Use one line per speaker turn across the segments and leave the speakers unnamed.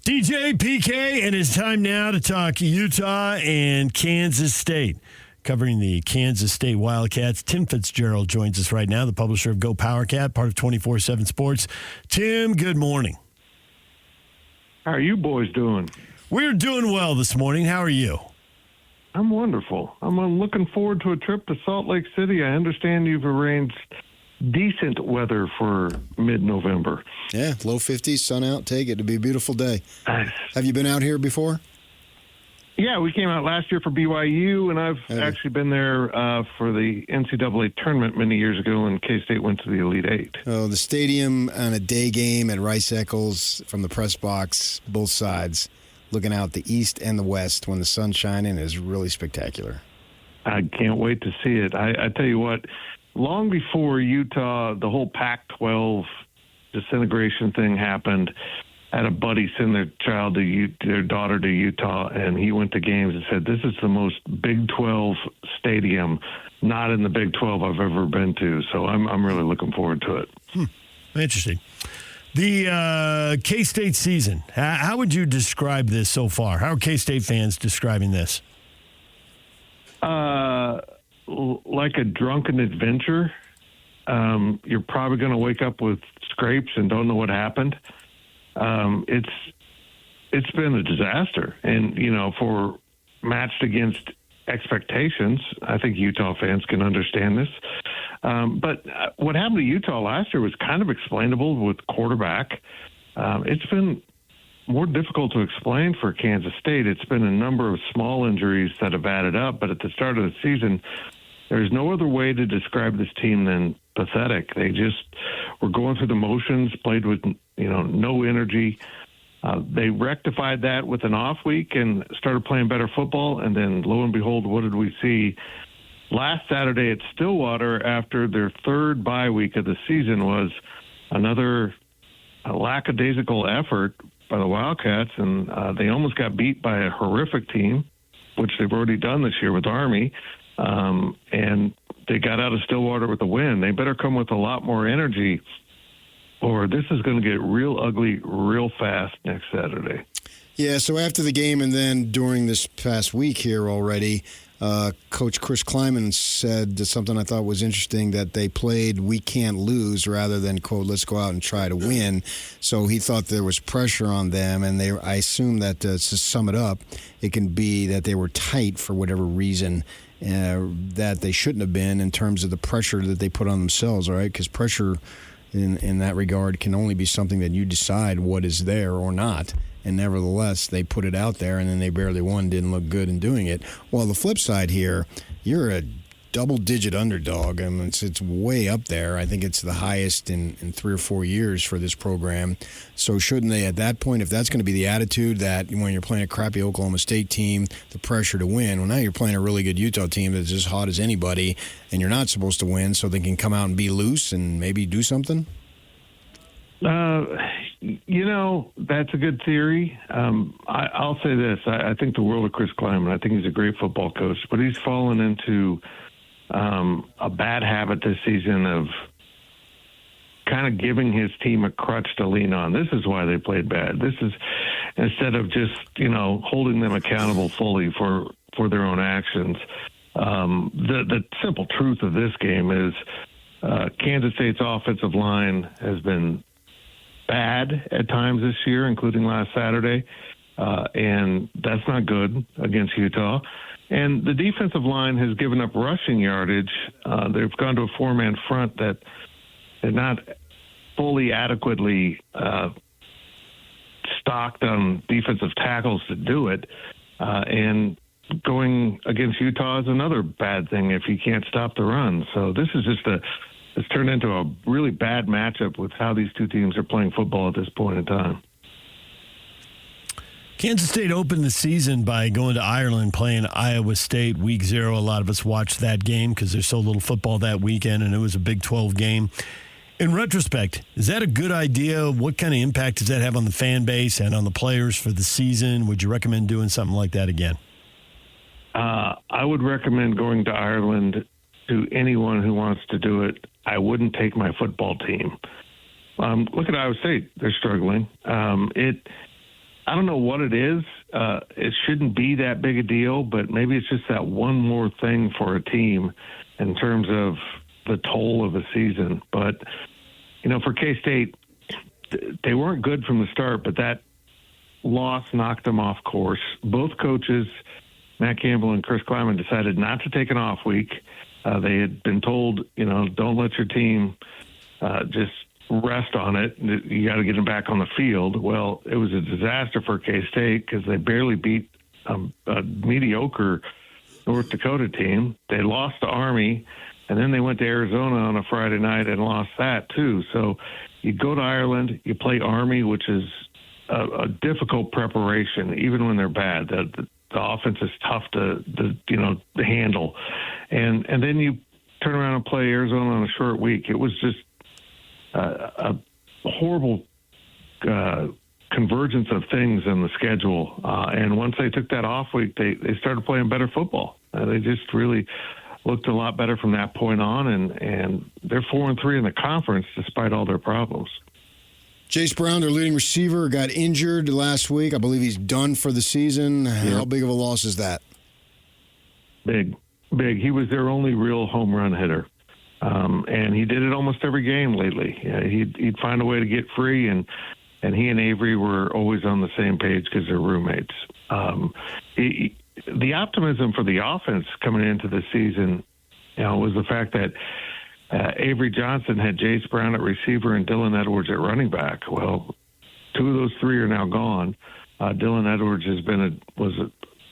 DJ PK, and it's time now to talk Utah and Kansas State. Covering the Kansas State Wildcats, Tim Fitzgerald joins us right now, the publisher of GoPowercat, part of 24/7 Sports. Tim, good morning.
How are you boys doing?
We're doing well this morning. How are you?
I'm wonderful. I'm looking forward to a trip to Salt Lake City. I understand you've arranged decent weather for mid-November.
Yeah, low 50s, sun out. Take it. It'll be a beautiful day.
Nice.
Have you been out here before?
Yeah, we came out last year for BYU, and I've actually been there for the NCAA tournament many years ago when K-State went to the Elite Eight.
Oh, the stadium on a day game at Rice-Eccles from the press box, both sides, looking out the east and the west when the sun's shining is really spectacular.
I can't wait to see it. I tell you what, long before Utah, the whole Pac-12 disintegration thing happened, I had a buddy send their daughter to Utah, and he went to games and said, "This is the most Big 12 stadium, not in the Big 12 I've ever been to." So I'm really looking forward to it.
Interesting. The K-State season, how would you describe this so far? How are K-State fans describing this?
Like a drunken adventure. You're probably going to wake up with scrapes and don't know what happened. It's been a disaster, and for matched against expectations, I think Utah fans can understand this. But what happened to Utah last year was kind of explainable with quarterback. It's been more difficult to explain for Kansas State. It's been a number of small injuries that have added up, but at the start of the season, there's no other way to describe this team than pathetic. They just were going through the motions, played with no energy. They rectified that with an off week and started playing better football, and then lo and behold, what did we see? Last Saturday at Stillwater, after their third bye week of the season, was another lackadaisical effort by the Wildcats, and they almost got beat by a horrific team, which they've already done this year with Army, and they got out of Stillwater with a win. They better come with a lot more energy, or this is going to get real ugly real fast next Saturday.
Yeah, so after the game and then during this past week here already, Coach Chris Kleiman said something I thought was interesting, that they played "we can't lose" rather than, quote, "let's go out and try to win." So he thought there was pressure on them, and I assume that, to sum it up, it can be that they were tight for whatever reason that they shouldn't have been in terms of the pressure that they put on themselves, all right? Because pressure in that regard can only be something that you decide what is there or not. And nevertheless, they put it out there, and then they barely won, didn't look good in doing it. Well, the flip side here, you're a double-digit underdog. I mean, it's way up there. I think it's the highest in 3 or 4 years for this program. So shouldn't they, at that point, if that's going to be the attitude that when you're playing a crappy Oklahoma State team, the pressure to win, well, now you're playing a really good Utah team that's as hot as anybody, and you're not supposed to win, so they can come out and be loose and maybe do something?
That's a good theory. I'll say this. I think the world of Chris Kleiman. I think he's a great football coach, but he's fallen into a bad habit this season of kind of giving his team a crutch to lean on. This is why they played bad. This is instead of just, holding them accountable fully for their own actions. The simple truth of this game is Kansas State's offensive line has been bad at times this year, including last Saturday, and that's not good against Utah. And the defensive line has given up rushing yardage. They've gone to a four-man front that is not fully adequately stocked on defensive tackles to do it. And going against Utah is another bad thing if you can't stop the run. So this is just it's turned into a really bad matchup with how these two teams are playing football at this point in time.
Kansas State opened the season by going to Ireland, playing Iowa State week 0. A lot of us watched that game because there's so little football that weekend, and it was a Big 12 game. In retrospect, is that a good idea? What kind of impact does that have on the fan base and on the players for the season? Would you recommend doing something like that again?
I would recommend going to Ireland to anyone who wants to do it. I wouldn't take my football team. Look at Iowa State. They're struggling. I don't know what it is. It shouldn't be that big a deal, but maybe it's just that one more thing for a team in terms of the toll of a season. But, for K-State, they weren't good from the start, but that loss knocked them off course. Both coaches, Matt Campbell and Chris Kleiman, decided not to take an off week. They had been told, don't let your team just rest on it. You got to get them back on the field. Well, it was a disaster for K-State because they barely beat a mediocre North Dakota team. They lost to Army, and then they went to Arizona on a Friday night and lost that too. So you go to Ireland, you play Army, which is a difficult preparation, even when they're bad. The offense is tough to handle, and then you turn around and play Arizona on a short week. It was just a horrible convergence of things in the schedule. And once they took that off week, they started playing better football. They just really looked a lot better from that point on, and they're 4-3 in the conference despite all their problems.
Jace Brown, their leading receiver, got injured last week. I believe he's done for the season. Yeah. How big of a loss is that? Big.
He was their only real home run hitter. And he did it almost every game lately. He'd find a way to get free, and he and Avery were always on the same page because they're roommates. The optimism for the offense coming into the season, was the fact that Avery Johnson had Jace Brown at receiver and Dylan Edwards at running back. Well, two of those three are now gone. Dylan Edwards was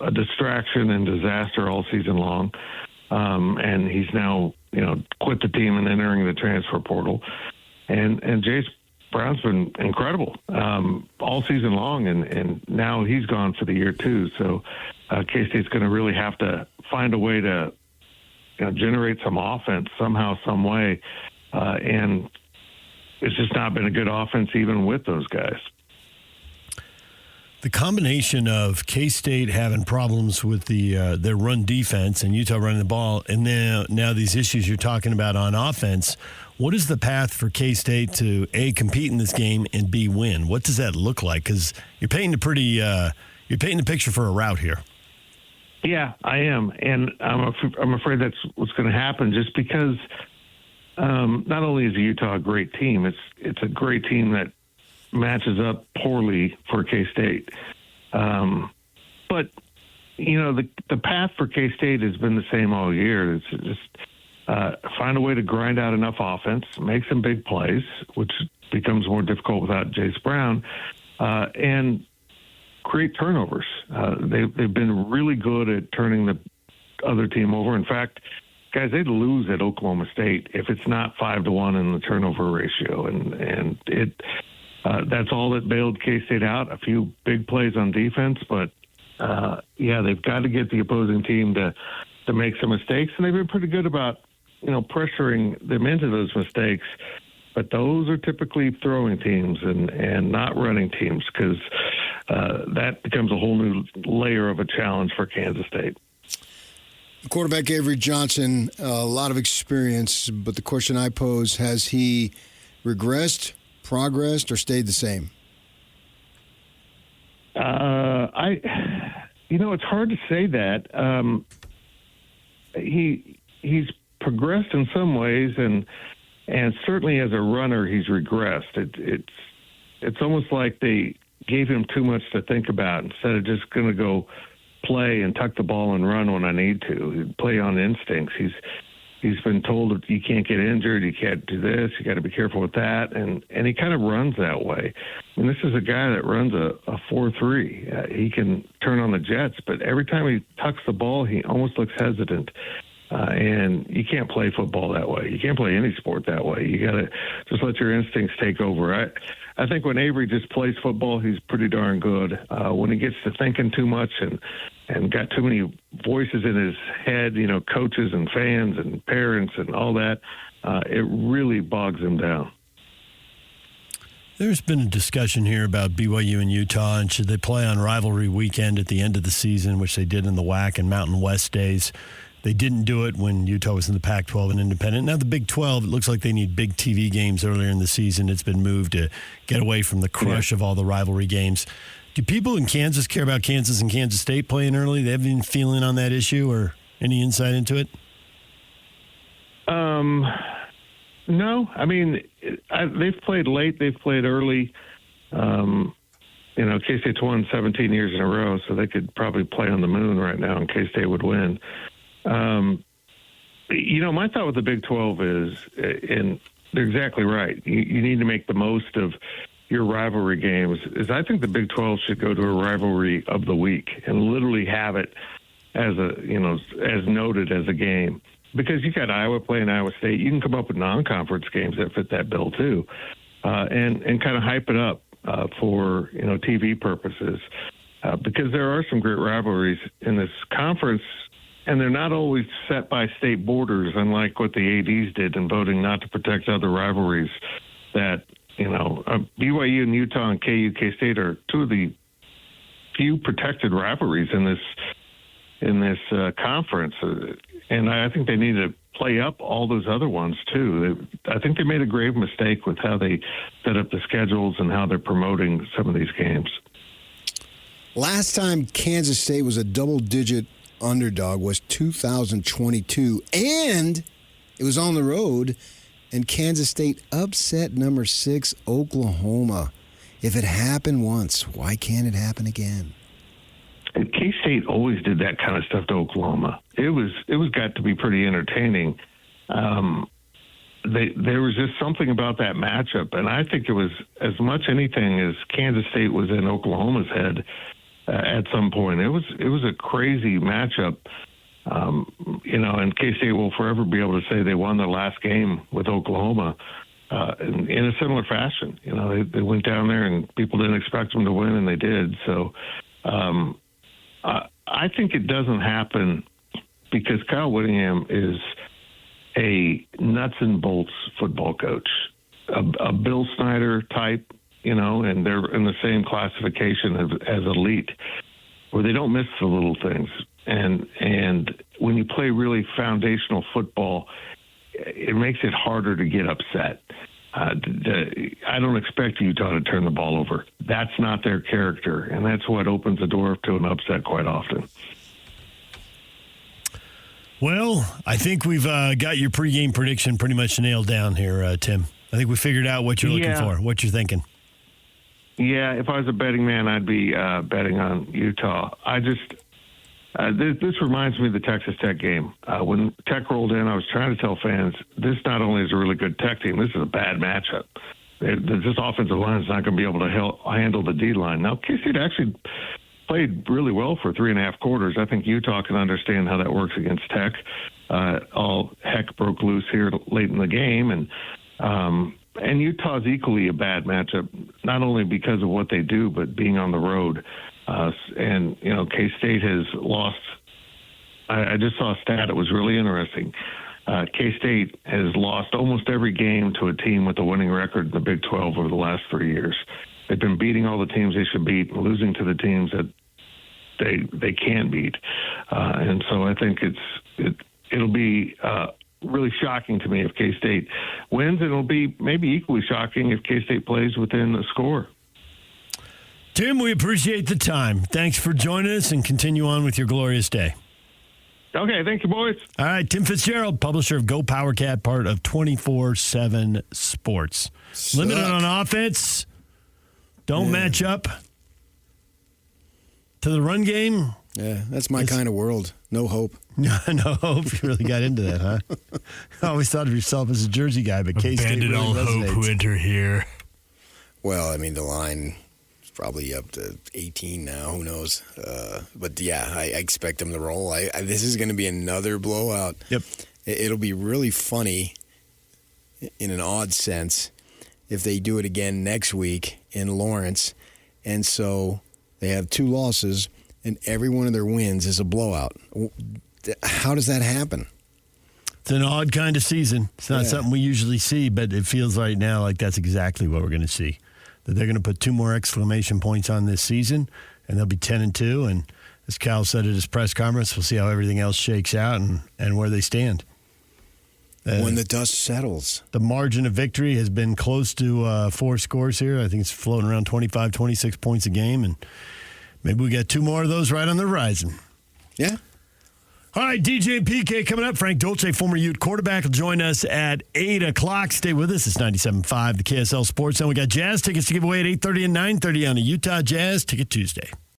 a distraction and disaster all season long, and he's now quit the team and entering the transfer portal. And Jace Brown's been incredible all season long, and now he's gone for the year too. So K-State's going to really have to find a way to generate some offense somehow, some way. And it's just not been a good offense even with those guys.
The combination of K-State having problems with their run defense and Utah running the ball, and then now these issues you're talking about on offense, what is the path for K-State to, A, compete in this game, and B, win? What does that look like? Because you're painting the picture for a route here.
Yeah, I am, and I'm afraid that's what's going to happen. Just because not only is Utah a great team, it's a great team that matches up poorly for K-State. But the path for K-State has been the same all year. It's just find a way to grind out enough offense, make some big plays, which becomes more difficult without Jace Brown, and create turnovers. They've been really good at turning the other team over. In fact, guys, they'd lose at Oklahoma State if it's not 5-1 in the turnover ratio, and that's all that bailed K-State out. A few big plays on defense, but they've got to get the opposing team to make some mistakes, and they've been pretty good about pressuring them into those mistakes. But those are typically throwing teams and not running teams, because that becomes a whole new layer of a challenge for Kansas State.
Quarterback Avery Johnson, a lot of experience, but the question I pose, has he regressed, progressed, or stayed the same?
It's hard to say that. He's progressed in some ways, and certainly as a runner, he's regressed. It's almost like they gave him too much to think about instead of just going to go play and tuck the ball and run when I need to. He'd play on instincts. He's been told that you can't get injured, you can't do this, you got to be careful with that, and he kind of runs that way. I mean, this is a guy that runs a 4.3. He can turn on the jets, but every time he tucks the ball, he almost looks hesitant. And you can't play football that way. You can't play any sport that way. You got to just let your instincts take over. I think when Avery just plays football, he's pretty darn good. When he gets to thinking too much and got too many voices in his head, coaches and fans and parents and all that, it really bogs him down.
There's been a discussion here about BYU and Utah, and should they play on rivalry weekend at the end of the season, which they did in the WAC and Mountain West days. They didn't do it when Utah was in the Pac-12 and independent. Now the Big 12, it looks like they need big TV games earlier in the season. It's been moved to get away from the crush of all the rivalry games. Do people in Kansas care about Kansas and Kansas State playing early? They have any feeling on that issue or any insight into it?
No. I mean, they've played late. They've played early. K-State's won 17 years in a row, so they could probably play on the moon right now and K-State would win. My thought with the Big 12 is, and they're exactly right, you need to make the most of your rivalry games, is I think the Big 12 should go to a rivalry of the week and literally have it as as noted as a game. Because you got Iowa playing Iowa State, you can come up with non-conference games that fit that bill too, and kind of hype it up for TV purposes, because there are some great rivalries in this conference, and they're not always set by state borders, unlike what the ADs did in voting not to protect other rivalries. That BYU and Utah and KU K-State are two of the few protected rivalries in this conference. And I think they need to play up all those other ones, too. I think they made a grave mistake with how they set up the schedules and how they're promoting some of these games.
Last time Kansas State was a double-digit underdog was 2022, and it was on the road, and Kansas State upset number 6 Oklahoma. If it happened once, why can't it happen again?
And K-State always did that kind of stuff to Oklahoma. It was got to be pretty entertaining. There was just something about that matchup, and I think it was as much anything as Kansas State was in Oklahoma's head at some point. It was a crazy matchup, and K-State will forever be able to say they won their last game with Oklahoma in a similar fashion. They went down there and people didn't expect them to win, and they did. So. I think it doesn't happen because Kyle Whittingham is a nuts and bolts football coach, a Bill Snyder type, and they're in the same classification as elite, where they don't miss the little things. And when you play really foundational football, it makes it harder to get upset. I don't expect Utah to turn the ball over. That's not their character, and that's what opens the door to an upset quite often.
Well, I think we've got your pregame prediction pretty much nailed down here, Tim. I think we figured out what you're looking for, what you're thinking.
Yeah, if I was a betting man, I'd be betting on Utah. This reminds me of the Texas Tech game. When Tech rolled in, I was trying to tell fans, this not only is a really good Tech team, this is a bad matchup. This offensive line is not going to be able to handle the D-line. Now, K-State actually played really well for 3.5 quarters. I think Utah can understand how that works against Tech. All heck broke loose here late in the game, and Utah's equally a bad matchup, not only because of what they do, but being on the road. And K-State has lost. I just saw a stat. It was really interesting. K-State has lost almost every game to a team with a winning record in the Big 12 over the last 3 years. They've been beating all the teams they should beat and losing to the teams that they can't beat. And so I think it'll be really shocking to me if K-State wins, and it'll be maybe equally shocking if K-State plays within the score.
Tim, we appreciate the time. Thanks for joining us, and continue on with your glorious day.
Okay, thank you, boys.
All right, Tim Fitzgerald, publisher of GoPowercat, part of 24/7 Sports. Limited on offense. Don't match up to the run game.
Yeah, that's my kind of world. No hope.
No hope. You really got into that, huh? I always thought of yourself as a Jersey guy, but K-State really
all
resonates.
hope who enter here.
Well, I mean, the line is probably up to 18 now. Who knows? But, yeah, I expect them to roll. This is going to be another blowout.
Yep.
It'll be really funny, in an odd sense, if they do it again next week in Lawrence. And so they have 2 losses, and every one of their wins is a blowout. How does that happen?
It's an odd kind of season. It's not something we usually see, but it feels right now like that's exactly what we're going to see. That they're going to put 2 more exclamation points on this season, and they'll be 10-2. And as Cal said at his press conference, we'll see how everything else shakes out and where they stand.
When the dust settles.
The margin of victory has been close to 4 scores here. I think it's floating around 25, 26 points a game, and maybe we got 2 more of those right on the horizon.
Yeah.
All right, DJ and PK coming up. Frank Dolce, former Ute quarterback, will join us at 8 o'clock. Stay with us. It's 97.5, the KSL Sports Zone. We got Jazz tickets to give away at 8:30 and 9:30 on the Utah Jazz Ticket Tuesday.